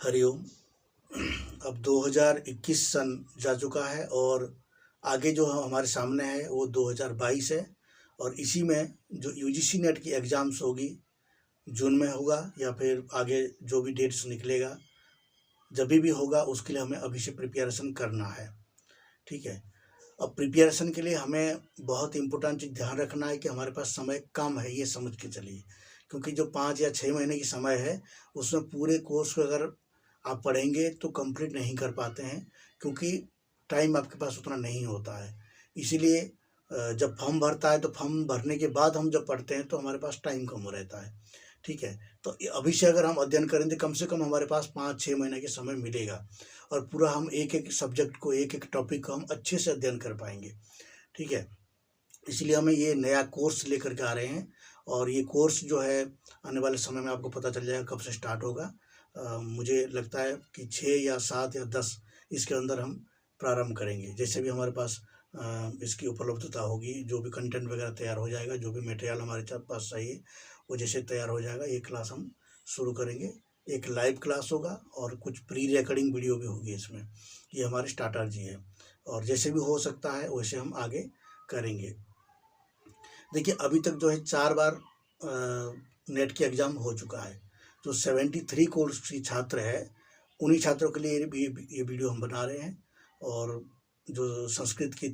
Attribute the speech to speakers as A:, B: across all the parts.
A: हरिओम। अब 2021 सन जा चुका है और आगे जो हमारे सामने है वो 2022 है। और इसी में जो यूजीसी नेट की एग्ज़ाम्स होगी जून में होगा या फिर आगे जो भी डेट्स निकलेगा जब भी होगा उसके लिए हमें अभी से प्रिपरेशन करना है। ठीक है। अब प्रिपरेशन के लिए हमें बहुत इम्पोर्टेंट चीज़ ध्यान रखना है कि हमारे पास समय कम है, ये समझ के चलिए। क्योंकि जो 5 या 6 महीने की समय है उसमें पूरे कोर्स को अगर आप पढ़ेंगे तो कंप्लीट नहीं कर पाते हैं, क्योंकि टाइम आपके पास उतना नहीं होता है। इसीलिए जब फॉर्म भरता है तो फॉर्म भरने के बाद हम जब पढ़ते हैं तो हमारे पास टाइम कम रहता है। ठीक है। तो अभी से अगर हम अध्ययन करेंगे कम से कम हमारे पास 5-6 महीने के समय मिलेगा और पूरा हम एक एक सब्जेक्ट को, एक एक टॉपिक को हम अच्छे से अध्ययन कर पाएंगे। ठीक है। इसलिए हमें ये नया कोर्स लेकर के आ रहे हैं और ये कोर्स जो है आने वाले समय में आपको पता चल जाएगा कब से स्टार्ट होगा। मुझे लगता है कि 6 या 7 या 10 इसके अंदर हम प्रारंभ करेंगे। जैसे भी हमारे पास इसकी उपलब्धता होगी, जो भी कंटेंट वगैरह तैयार हो जाएगा, जो भी मटेरियल हमारे पास चाहिए वो जैसे तैयार हो जाएगा, ये क्लास हम शुरू करेंगे। एक लाइव क्लास होगा और कुछ प्री रिकॉर्डिंग वीडियो भी होगी इसमें। ये हमारी स्ट्रैटेजी है और जैसे भी हो सकता है वैसे हम आगे करेंगे। देखिए अभी तक जो है 4 बार नेट की एग्ज़ाम हो चुका है। जो 73 कोर्स की छात्र है उन्हीं छात्रों के लिए ये वीडियो हम बना रहे हैं। और जो संस्कृत की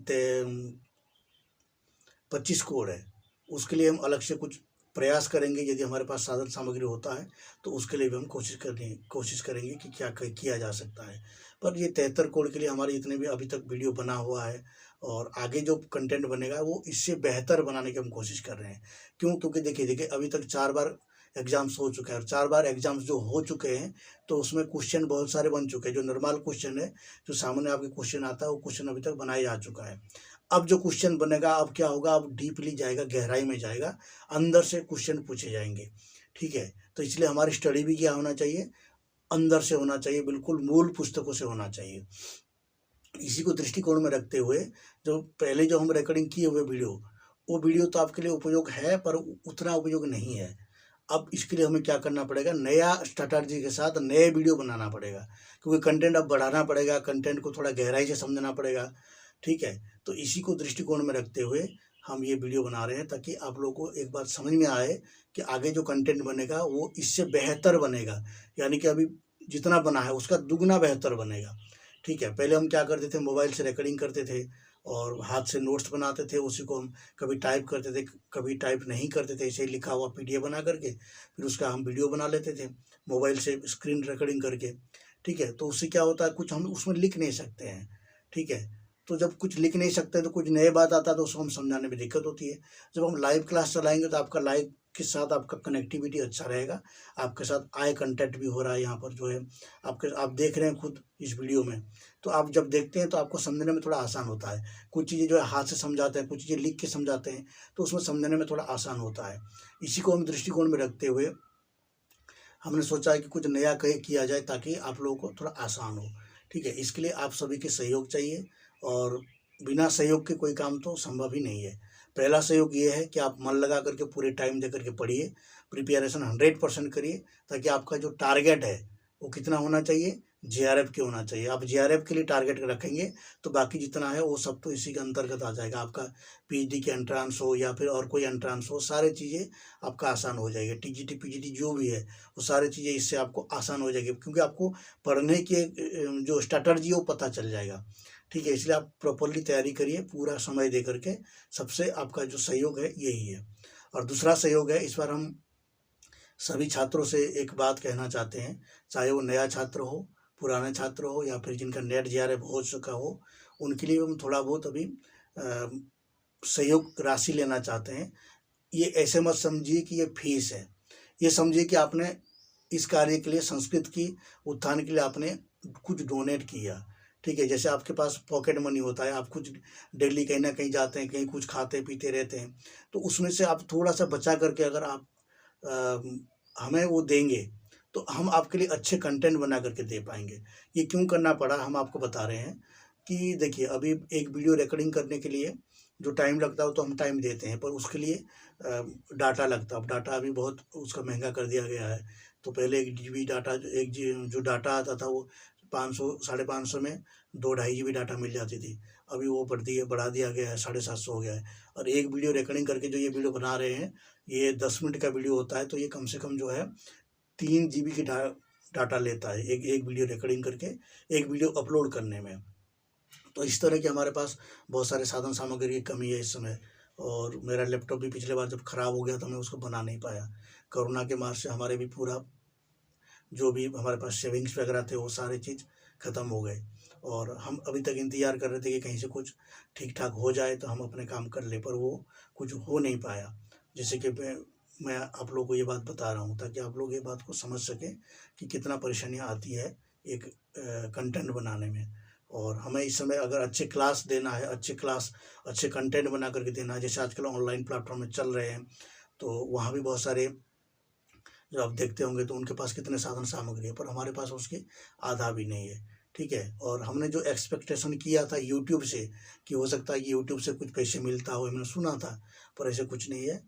A: 25 कोड है उसके लिए हम अलग से कुछ प्रयास करेंगे। यदि हमारे पास साधन सामग्री होता है तो उसके लिए भी हम कोशिश करेंगे कि क्या किया जा सकता है। पर ये 73 कोड के लिए हमारे जितने भी अभी तक वीडियो बना हुआ है और आगे जो कंटेंट बनेगा वो इससे बेहतर बनाने की हम कोशिश कर रहे हैं। क्यों? क्योंकि देखिए अभी तक 4 बार एग्ज़ाम्स हो चुके हैं और 4 बार एग्ज़ाम्स जो हो चुके हैं तो उसमें क्वेश्चन बहुत सारे बन चुके हैं। जो नॉर्मल क्वेश्चन है, जो सामने आपके क्वेश्चन आता है वो क्वेश्चन अभी तक बनाया जा चुका है। अब जो क्वेश्चन बनेगा, अब क्या होगा, अब डीपली जाएगा, गहराई में जाएगा, अंदर से क्वेश्चन पूछे जाएंगे। ठीक है। तो इसलिए हमारी स्टडी भी क्या होना चाहिए, अंदर से होना चाहिए, बिल्कुल मूल पुस्तकों से होना चाहिए। इसी को दृष्टिकोण में रखते हुए जो पहले जो हम रिकॉर्डिंग किए हुए वीडियो, वो वीडियो तो आपके लिए उपयोग है पर उतना उपयोग नहीं है। अब इसके लिए हमें क्या करना पड़ेगा, नया स्ट्रैटेजी के साथ नए वीडियो बनाना पड़ेगा, क्योंकि कंटेंट अब बढ़ाना पड़ेगा, कंटेंट को थोड़ा गहराई से समझना पड़ेगा। ठीक है। तो इसी को दृष्टिकोण में रखते हुए हम ये वीडियो बना रहे हैं ताकि आप लोगों को एक बात समझ में आए कि आगे जो कंटेंट बनेगा वो इससे बेहतर बनेगा। यानी कि अभी जितना बना है उसका दुगना बेहतर बनेगा। ठीक है। पहले हम क्या करते थे, मोबाइल से रिकॉर्डिंग करते थे और हाथ से नोट्स बनाते थे, उसी को हम कभी टाइप करते थे, कभी टाइप नहीं करते थे, ऐसे ही लिखा हुआ PDF बना करके फिर उसका हम वीडियो बना लेते थे मोबाइल से स्क्रीन रिकॉर्डिंग करके। ठीक है। तो उससे क्या होता है, कुछ हम उसमें लिख नहीं सकते हैं। ठीक है। तो जब कुछ लिख नहीं सकते तो कुछ नए बात आता है तो उसको हम समझाने में दिक्कत होती है। जब हम लाइव क्लास चलाएंगे तो आपका लाइव के साथ आपका कनेक्टिविटी अच्छा रहेगा, आपके साथ आई कांटेक्ट भी हो रहा है। यहाँ पर जो है आप देख रहे हैं खुद इस वीडियो में, तो आप जब देखते हैं तो आपको समझने में थोड़ा आसान होता है। कुछ चीज़ें जो है हाथ से समझाते हैं, कुछ चीज़ें लिख के समझाते हैं, तो उसमें समझने में थोड़ा आसान होता है। इसी को हम दृष्टिकोण में रखते हुए हमने सोचा है कि कुछ नया किया जाए ताकि आप लोगों को थोड़ा आसान हो। ठीक है। इसके लिए आप सभी के सहयोग चाहिए और बिना सहयोग के कोई काम तो संभव ही नहीं है। पहला सहयोग ये है कि आप मन लगा करके पूरे टाइम दे करके पढ़िए, प्रिपरेशन 100% करिए, ताकि आपका जो टारगेट है वो कितना होना चाहिए, JRF के होना चाहिए। आप JRF के लिए टारगेट रखेंगे तो बाकी जितना है वो सब तो इसी के अंतर्गत आ जाएगा। आपका PhD के एंट्रांस हो या फिर और कोई एंट्रांस हो, सारी चीज़ें आपका आसान हो जाएगी। TGT PGT जो भी है वो सारी चीज़ें इससे आपको आसान हो जाएगी, क्योंकि आपको पढ़ने के जो स्ट्रैटेजी है वो पता चल जाएगा। ठीक है। इसलिए आप प्रॉपरली तैयारी करिए पूरा समय दे करके। सबसे आपका जो सहयोग है यही है। और दूसरा सहयोग है, इस बार हम सभी छात्रों से एक बात कहना चाहते हैं, चाहे वो नया छात्र हो, पुराने छात्र हो या फिर जिनका नेट JRF हो चुका हो, उनके लिए हम थोड़ा बहुत अभी सहयोग राशि लेना चाहते हैं। ये ऐसे मत समझिए कि ये फीस है, ये समझिए कि आपने इस कार्य के लिए, संस्कृत की उत्थान के लिए आपने कुछ डोनेट किया। ठीक है। जैसे आपके पास पॉकेट मनी होता है, आप कुछ डेली कहीं ना कहीं जाते हैं, कहीं कुछ खाते पीते रहते हैं, तो उसमें से आप थोड़ा सा बचा करके अगर आप हमें वो देंगे तो हम आपके लिए अच्छे कंटेंट बना करके दे पाएंगे। ये क्यों करना पड़ा हम आपको बता रहे हैं कि देखिए अभी एक वीडियो रिकॉर्डिंग करने के लिए जो टाइम लगता है तो हम टाइम देते हैं, पर उसके लिए डाटा लगता है। अब डाटा अभी बहुत उसका महंगा कर दिया गया है, तो पहले 1 GB डाटा, जो डाटा आता था वो 500 550 में 2-2.5 GB डाटा मिल जाती थी। अभी वो बढ़ा दिया गया है, 750 हो गया है। और एक वीडियो रिकॉर्डिंग करके जो ये वीडियो बना रहे हैं, ये 10 मिनट का वीडियो होता है, तो ये कम से कम जो है 3 GB की डाटा लेता है एक वीडियो रिकॉर्डिंग करके, एक वीडियो अपलोड करने में। तो इस तरह के हमारे पास बहुत सारे साधन सामग्री की कमी है इस समय। और मेरा लैपटॉप भी पिछले बार जब ख़राब हो गया तो मैं उसको बना नहीं पाया। कोरोना के मार से हमारे भी पूरा जो भी हमारे पास सेविंग्स वगैरह थे वो सारी चीज़ ख़त्म हो गए। और हम अभी तक इंतज़ार कर रहे थे कि कहीं से कुछ ठीक ठाक हो जाए तो हम अपने काम कर लें, पर वो कुछ हो नहीं पाया। जैसे कि मैं आप लोगों को ये बात बता रहा हूँ ताकि आप लोग ये बात को समझ सकें कि कितना परेशानियाँ आती है एक कंटेंट बनाने में। और हमें इस समय अगर अच्छे क्लास देना है, अच्छे कंटेंट बना करके देना है, जैसे आजकल ऑनलाइन प्लेटफॉर्म में चल रहे हैं, तो वहाँ भी बहुत सारे जो आप देखते होंगे तो उनके पास कितने साधन सामग्री है, पर हमारे पास उसकी आधा भी नहीं है। ठीक है। और हमने जो एक्सपेक्टेशन किया था यूट्यूब से कि हो सकता है कि यूट्यूब से कुछ पैसे मिलता हो, मैंने सुना था, पर ऐसे कुछ नहीं है।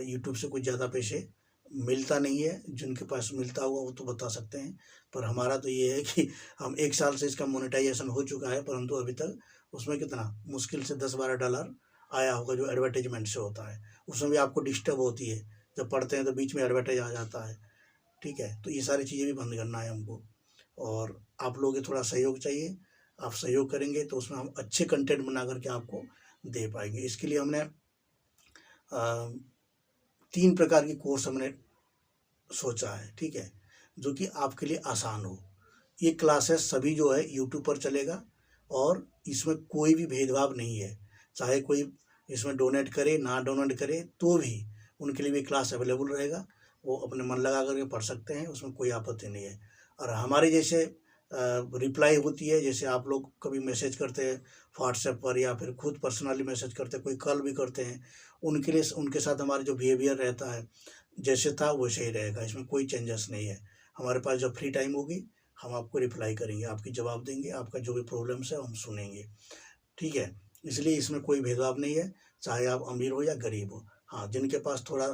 A: यूट्यूब से कुछ ज़्यादा पैसे मिलता नहीं है। जिनके पास मिलता होगा वो तो बता सकते हैं, पर हमारा तो ये है कि हम 1 साल से इसका मोनेटाइजेशन हो चुका है, परंतु अभी तक उसमें कितना मुश्किल से $10-12 आया होगा, जो एडवर्टाइजमेंट से होता है। उसमें भी आपको डिस्टर्ब होती है, जब पढ़ते हैं तो बीच में एडवर्टाइज आ जाता है। ठीक है। तो ये सारी चीज़ें भी बंद करना है हमको, और आप लोगों के थोड़ा सहयोग चाहिए। आप सहयोग करेंगे तो उसमें हम अच्छे कंटेंट बना करके आपको दे पाएंगे। इसके लिए हमने 3 प्रकार की कोर्स हमने सोचा है। ठीक है, जो कि आपके लिए आसान हो। ये क्लासेस सभी जो है यूट्यूब पर चलेगा, और इसमें कोई भी भेदभाव नहीं है। चाहे कोई इसमें डोनेट करे ना डोनेट करे तो भी उनके लिए भी क्लास अवेलेबल रहेगा। वो अपने मन लगा करके पढ़ सकते हैं, उसमें कोई आपत्ति नहीं है। और हमारे जैसे रिप्लाई होती है, जैसे आप लोग कभी मैसेज करते हैं व्हाट्सएप पर या फिर खुद पर्सनली मैसेज करते हैं, कोई कॉल भी करते हैं, उनके लिए उनके साथ हमारा जो बिहेवियर रहता है जैसे था वैसे ही रहेगा। इसमें कोई चेंजेस नहीं है। हमारे पास जब फ्री टाइम होगी हम आपको रिप्लाई करेंगे, आपकी जवाब देंगे, आपका जो भी प्रॉब्लम्स है हम सुनेंगे। ठीक है। इसलिए इसमें कोई भेदभाव नहीं है, चाहे आप अमीर हो या गरीब हो। हाँ, जिनके पास थोड़ा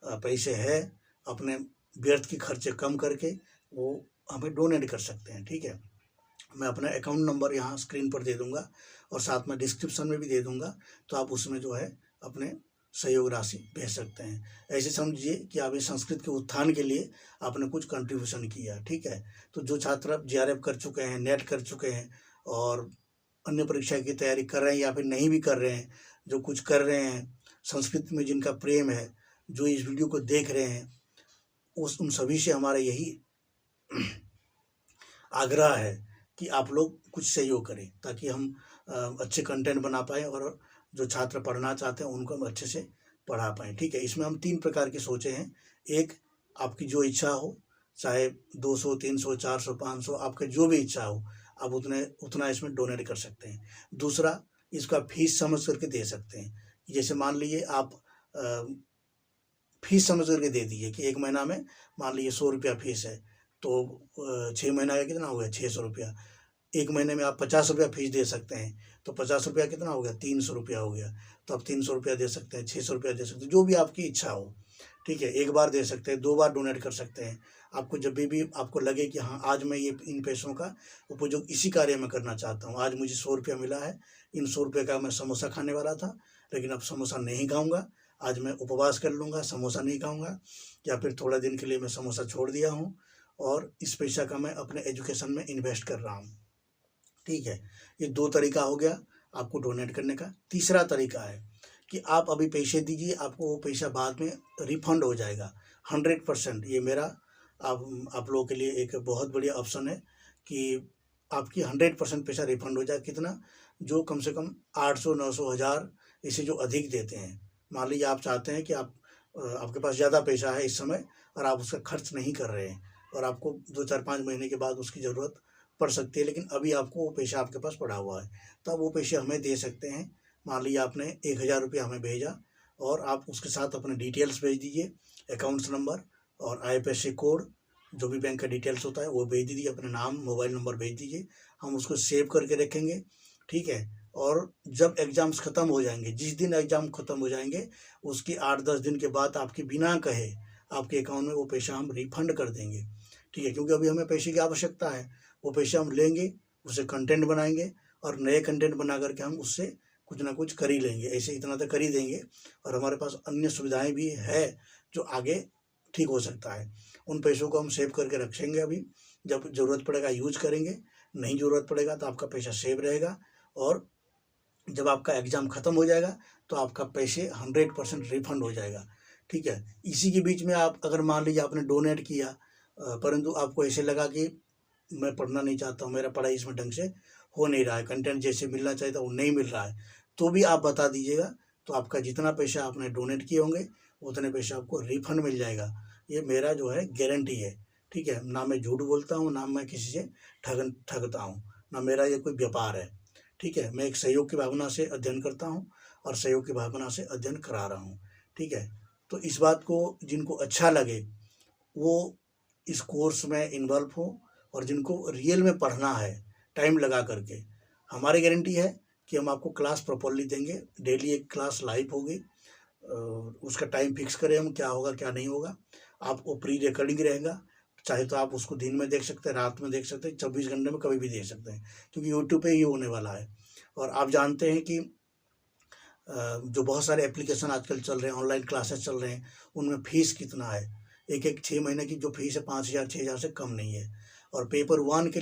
A: पैसे है, अपने व्यर्थ की खर्चे कम करके वो हमें डोनेट कर सकते हैं। ठीक है। मैं अपना अकाउंट नंबर यहाँ स्क्रीन पर दे दूँगा और साथ में डिस्क्रिप्शन में भी दे दूँगा, तो आप उसमें जो है अपने सहयोग राशि भेज सकते हैं। ऐसे समझिए कि आप इस संस्कृत के उत्थान के लिए आपने कुछ कंट्रीब्यूशन किया। ठीक है। तो जो छात्र JRF कर चुके हैं, नेट कर चुके हैं और अन्य परीक्षा की तैयारी कर रहे हैं या फिर नहीं भी कर रहे हैं, जो कुछ कर रहे हैं, संस्कृत में जिनका प्रेम है, जो इस वीडियो को देख रहे हैं, उन सभी से हमारा यही आग्रह है कि आप लोग कुछ सहयोग करें ताकि हम अच्छे कंटेंट बना पाएँ और जो छात्र पढ़ना चाहते हैं उनको हम अच्छे से पढ़ा पाएँ। ठीक है। इसमें हम 3 प्रकार के सोचे हैं। एक, आपकी जो इच्छा हो, चाहे 200, 300, 400, 500, आपका जो भी इच्छा हो, आप उतना इसमें डोनेट कर सकते हैं। दूसरा, इसका फीस समझ करके दे सकते हैं। जैसे मान लीजिए आप फीस समझ करके दे दीजिए कि 1 महीना में मान लीजिए 100 रुपया फीस है, तो 6 महीना का कितना हो गया, 600 रुपया। 1 महीने में आप 50 रुपया फीस दे सकते हैं, तो 50 रुपया कितना हो गया, 300 रुपया हो गया। तो आप 300 रुपया दे सकते हैं, 600 रुपया दे सकते हैं, जो भी आपकी इच्छा हो। ठीक है। 1 बार दे सकते हैं, 2 बार डोनेट कर सकते हैं। आपको जब भी आपको लगे कि हाँ, आज मैं ये इन पैसों का उपयोग इसी कार्य में करना चाहता हूँ, आज मुझे 100 रुपया मिला है, इन 100 रुपये का मैं समोसा खाने वाला था, लेकिन अब समोसा नहीं खाऊंगा, आज मैं उपवास कर लूँगा, समोसा नहीं खाऊंगा, या फिर थोड़ा दिन के लिए मैं समोसा छोड़ दिया हूँ और इस पैसा का मैं अपने एजुकेशन में इन्वेस्ट कर रहा हूँ। ठीक है। ये 2 तरीका हो गया आपको डोनेट करने का। तीसरा तरीका है कि आप अभी पैसे दीजिए, आपको वो पैसा बाद में रिफंड हो जाएगा 100%। ये मेरा आप लोगों के लिए एक बहुत बढ़िया ऑप्शन है कि आपकी 100% पैसा रिफंड हो जाए। कितना, जो कम से कम 800, 900, 1000 इसे जो अधिक देते हैं। मान लीजिए आप चाहते हैं कि आपके पास ज़्यादा पैसा है इस समय और आप उसका खर्च नहीं कर रहे हैं और आपको 2, 4, 5 महीने के बाद उसकी ज़रूरत पड़ सकती है, लेकिन अभी आपको वो पैसा आपके पास पड़ा हुआ है, तो आप वो पैसे हमें दे सकते हैं। मान लीजिए आपने 1000 रुपया हमें भेजा और आप उसके साथ अपने डिटेल्स भेज दीजिए, अकाउंट्स नंबर और IFSC कोड, जो भी बैंक का डिटेल्स होता है वो भेज दीजिए, अपने नाम, मोबाइल नंबर भेज दीजिए, हम उसको सेव करके रखेंगे। ठीक है। और जब एग्ज़ाम्स ख़त्म हो जाएंगे, जिस दिन एग्ज़ाम ख़त्म हो जाएंगे उसके 8-10 दिन के बाद आपके बिना कहे आपके अकाउंट में वो पैसा हम रिफंड कर देंगे, ठीक है। क्योंकि अभी हमें पैसे की आवश्यकता है, वो पैसे हम लेंगे, उससे कंटेंट बनाएंगे और नए कंटेंट बना करके हम उससे कुछ ना कुछ कर ही लेंगे, ऐसे इतना तो कर ही देंगे। और हमारे पास अन्य सुविधाएं भी है जो आगे ठीक हो सकता है। उन पैसों को हम सेव करके रखेंगे, अभी जब ज़रूरत पड़ेगा यूज करेंगे, नहीं ज़रूरत पड़ेगा तो आपका पैसा सेव रहेगा। और जब आपका एग्ज़ाम ख़त्म हो जाएगा तो आपका पैसे 100% रिफंड हो जाएगा, ठीक है। इसी के बीच में आप अगर मान लीजिए आपने डोनेट किया, परंतु आपको ऐसे लगा कि मैं पढ़ना नहीं चाहता हूँ, मेरा पढ़ाई इसमें ढंग से हो नहीं रहा है, कंटेंट जैसे मिलना चाहिए था वो नहीं मिल रहा है, तो भी आप बता दीजिएगा। तो आपका जितना पैसा आपने डोनेट किए होंगे उतने पैसे आपको रिफंड मिल जाएगा। ये मेरा जो है गारंटी है, ठीक है। ना मैं झूठ बोलता हूँ, ना मैं किसी से ठगता हूँ, ना मेरा ये कोई व्यापार है, ठीक है। मैं एक सहयोग की भावना से अध्ययन करता हूँ और सहयोग की भावना से अध्ययन करा रहा हूँ, ठीक है। तो इस बात को जिनको अच्छा लगे वो इस कोर्स में इन्वॉल्व हो, और जिनको रियल में पढ़ना है टाइम लगा करके, हमारी गारंटी है कि हम आपको क्लास प्रॉपरली देंगे। डेली एक क्लास लाइव होगी, उसका टाइम फिक्स करें हम, क्या होगा क्या नहीं होगा। आपको प्री रिकॉर्डिंग रहेगा, चाहे तो आप उसको दिन में देख सकते हैं, रात में देख सकते हैं, 24 घंटे में कभी भी देख सकते हैं, क्योंकि यूट्यूब पे ही होने वाला है। और आप जानते हैं कि जो बहुत सारे एप्लीकेशन आजकल चल रहे हैं, ऑनलाइन क्लासेस चल रहे हैं, उनमें फ़ीस कितना है। एक 6 महीने की जो फीस है 5,000 6,000 से कम नहीं है। और पेपर 1 के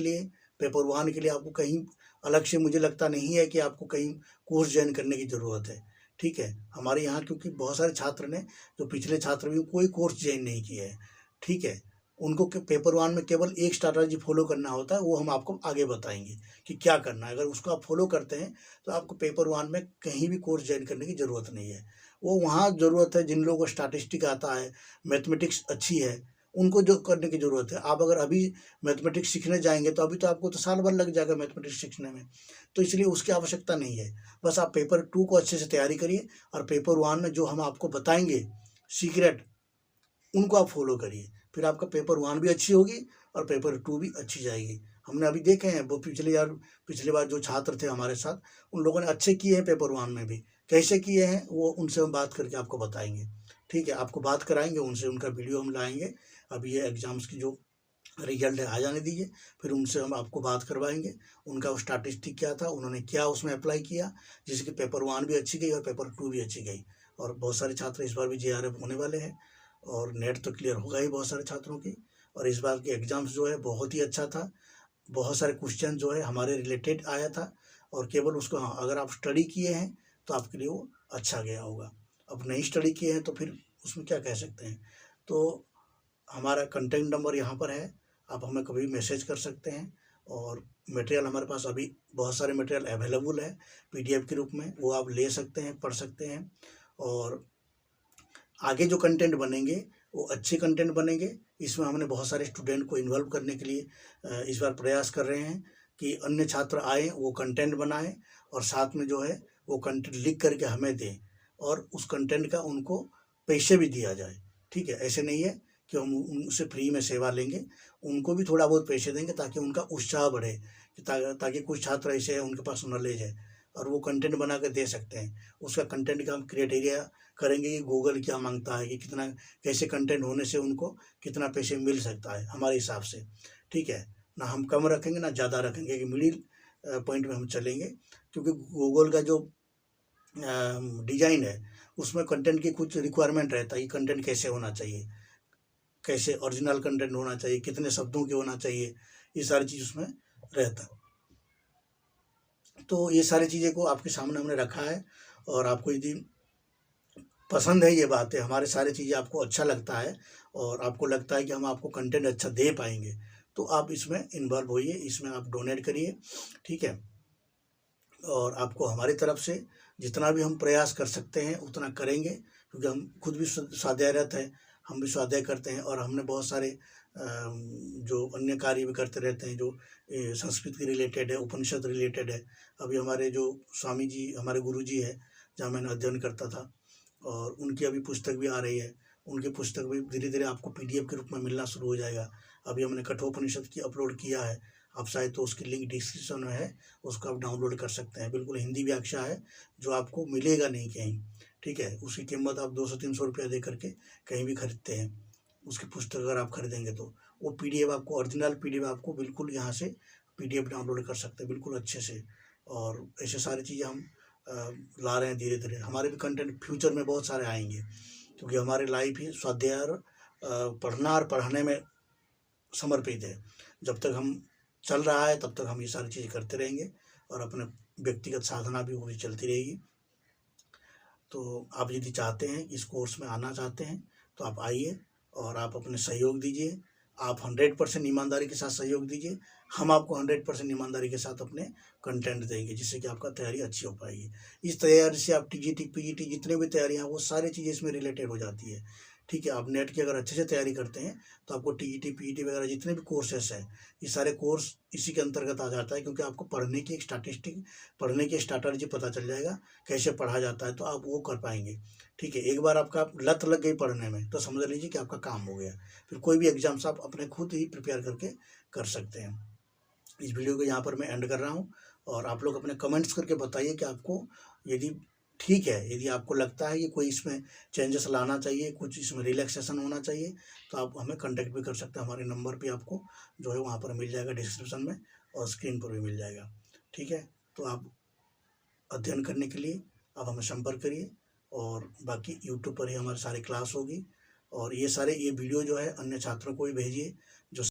A: लिए आपको कहीं अलग से, मुझे लगता नहीं है कि आपको कहीं कोर्स ज्वाइन करने की ज़रूरत है, ठीक है। हमारे यहाँ क्योंकि बहुत सारे छात्र ने, जो पिछले छात्र भी कोई कोर्स ज्वाइन नहीं किए हैं, ठीक है। उनको पेपर 1 में केवल एक स्ट्रैटेजी फॉलो करना होता है, वो हम आपको आगे बताएंगे कि क्या करना है। अगर उसको आप फॉलो करते हैं तो आपको पेपर 1 में कहीं भी कोर्स ज्वाइन करने की ज़रूरत नहीं है। वो वहाँ ज़रूरत है जिन लोगों को स्टैटिस्टिक आता है, मैथमेटिक्स अच्छी है, उनको जो करने की ज़रूरत है। आप अगर अभी मैथमेटिक्स सीखने जाएंगे तो अभी तो आपको तो साल भर लग जाएगा मैथमेटिक्स सीखने में, तो इसलिए उसकी आवश्यकता नहीं है। बस आप पेपर 2 को अच्छे से तैयारी करिए, और पेपर 1 में जो हम आपको बताएंगे सीक्रेट, उनको आप फॉलो करिए। फिर आपका पेपर 1 भी अच्छी होगी और पेपर 2 भी अच्छी जाएगी। हमने अभी देखे हैं, वो पिछले बार जो छात्र थे हमारे साथ, उन लोगों ने अच्छे किए हैं पेपर 1 में भी। कैसे किए हैं वो उनसे हम बात करके आपको बताएंगे, ठीक है। आपको बात कराएंगे उनसे, उनका वीडियो हम लाएंगे। अभी ये एग्ज़ाम्स की जो रिजल्ट है आ जाने दीजिए, फिर उनसे हम आपको बात करवाएंगे, उनका स्टैटिस्टिक क्या था, उन्होंने क्या उसमें अप्लाई किया, जिससे कि पेपर 1 भी अच्छी गई और पेपर 2 भी अच्छी गई। और बहुत सारे छात्र इस बार भी JRF होने वाले हैं, और नेट तो क्लियर होगा ही बहुत सारे छात्रों की। और इस बार के एग्ज़ाम्स जो है बहुत ही अच्छा था, बहुत सारे क्वेश्चन जो है हमारे रिलेटेड आया था, और केवल उसको, हाँ, अगर आप स्टडी किए हैं तो आपके लिए वो अच्छा गया होगा। अब नहीं स्टडी किए हैं तो फिर उसमें क्या कह सकते हैं। तो हमारा कंटेंट नंबर यहाँ पर है, आप हमें कभी भी मैसेज कर सकते हैं। और मटेरियल हमारे पास अभी बहुत सारे मटेरियल अवेलेबल है PDF के रूप में, वो आप ले सकते हैं, पढ़ सकते हैं। और आगे जो कंटेंट बनेंगे वो अच्छे कंटेंट बनेंगे। इसमें हमने बहुत सारे स्टूडेंट को इन्वॉल्व करने के लिए इस बार प्रयास कर रहे हैं कि अन्य छात्र आएँ, वो कंटेंट बनाएं, और साथ में जो है वो कंटेंट लिख करके हमें दें, और उस कंटेंट का उनको पैसे भी दिया जाए, ठीक है। ऐसे नहीं है कि हम उनसे फ्री में सेवा लेंगे, उनको भी थोड़ा बहुत पैसे देंगे ताकि उनका उत्साह बढ़े, ताकि कुछ छात्र ऐसे हैं उनके पास नॉलेज है और वो कंटेंट बना कर दे सकते हैं। उसका कंटेंट का हम क्राइटेरिया करेंगे कि गूगल क्या मांगता है, कि कितना, कैसे कंटेंट होने से उनको कितना पैसे मिल सकता है हमारे हिसाब से, ठीक है। ना हम कम रखेंगे ना ज़्यादा रखेंगे, कि मिडिल पॉइंट में हम चलेंगे। क्योंकि गूगल का जो डिज़ाइन है उसमें कंटेंट की कुछ रिक्वायरमेंट रहता है कि कंटेंट कैसे होना चाहिए, कैसे ओरिजिनल कंटेंट होना चाहिए, कितने शब्दों के होना चाहिए, ये सारी चीज़ उसमें रहता है। तो ये सारी चीज़ें को आपके सामने हमने रखा है, और आपको यदि पसंद है ये बातें, हमारे सारी चीज़ें आपको अच्छा लगता है, और आपको लगता है कि हम आपको कंटेंट अच्छा दे पाएंगे, तो आप इसमें इन्वॉल्व होइए, इसमें आप डोनेट करिए, ठीक है। और आपको हमारी तरफ से जितना भी हम प्रयास कर सकते हैं उतना करेंगे, क्योंकि हम खुद भी स्वाध्यायरत हैं, हम भी स्वाध्याय करते हैं, और हमने बहुत सारे जो अन्य कार्य भी करते रहते हैं, जो संस्कृत के रिलेटेड है, उपनिषद रिलेटेड है। अभी हमारे जो स्वामी जी, हमारे गुरु जी है, जहाँ मैंने अध्ययन करता था, और उनकी अभी पुस्तक भी आ रही है, उनकी पुस्तक भी धीरे धीरे आपको PDF के रूप में मिलना शुरू हो जाएगा। अभी हमने कठोपनिषद की अपलोड किया है, आप चाहे तो उसकी लिंक डिस्क्रिप्शन में है, उसको आप डाउनलोड कर सकते हैं। बिल्कुल हिंदी व्याख्या है, जो आपको मिलेगा नहीं कहीं, ठीक है। उसकी कीमत आप 200-300 रुपया दे करके कहीं भी खरीदते हैं, उसकी पुस्तक अगर आप खरीदेंगे तो वो पीडीएफ आपको, ओरिजिनल पीडीएफ आपको बिल्कुल यहाँ से पीडीएफ डाउनलोड कर सकते हैं बिल्कुल अच्छे से। और ऐसे सारी चीज़ें हम ला रहे हैं धीरे धीरे। हमारे भी कंटेंट फ्यूचर में बहुत सारे आएंगे, क्योंकि हमारी लाइफ ही स्वाध्याय और पढ़ना और पढ़ाने में समर्पित है। जब तक हम चल रहा है तब तक हम ये सारी चीज़ें करते रहेंगे, और अपने व्यक्तिगत साधना भी वो भी चलती रहेगी। तो आप यदि चाहते हैं, इस कोर्स में आना चाहते हैं, तो आप आइए और आप अपने सहयोग दीजिए। आप 100% ईमानदारी के साथ सहयोग दीजिए। हम आपको 100% ईमानदारी के साथ अपने कंटेंट देंगे, जिससे कि आपका तैयारी अच्छी हो पाएगी। इस तैयारी से आप टीजीटी पीजीटी जितने भी तैयारियाँ हैं वो सारी चीज़ें इसमें रिलेटेड हो जाती है। ठीक है, आप नेट की अगर अच्छे से तैयारी करते हैं तो आपको टीजीटी पीजीटी वगैरह जितने भी कोर्सेस हैं, ये सारे कोर्स इसी के अंतर्गत आ जाता है। क्योंकि आपको पढ़ने की एक स्टैटिस्टिक, पढ़ने की स्ट्रैटेजी पता चल जाएगा कैसे पढ़ा जाता है, तो आप वो कर पाएंगे। ठीक है, एक बार आपका लत लग गई पढ़ने में तो समझ लीजिए कि आपका काम हो गया। फिर कोई भी एग्जाम्स आप अपने खुद ही प्रिपेयर करके कर सकते हैं। इस वीडियो को यहाँ पर मैं एंड कर रहा हूँ, और आप लोग अपने कमेंट्स करके बताइए कि आपको यदि ठीक है, यदि आपको लगता है कि कोई इसमें चेंजेस लाना चाहिए, कुछ इसमें रिलैक्सेशन होना चाहिए, तो आप हमें कांटेक्ट भी कर सकते हैं। हमारे नंबर भी आपको जो है वहाँ पर मिल जाएगा डिस्क्रिप्शन में, और स्क्रीन पर भी मिल जाएगा। ठीक है, तो आप अध्ययन करने के लिए आप हमें संपर्क करिए, और बाकी यूट्यूब पर ही हमारे सारे क्लास होगी। और ये वीडियो जो है अन्य छात्रों को भी भेजिए जो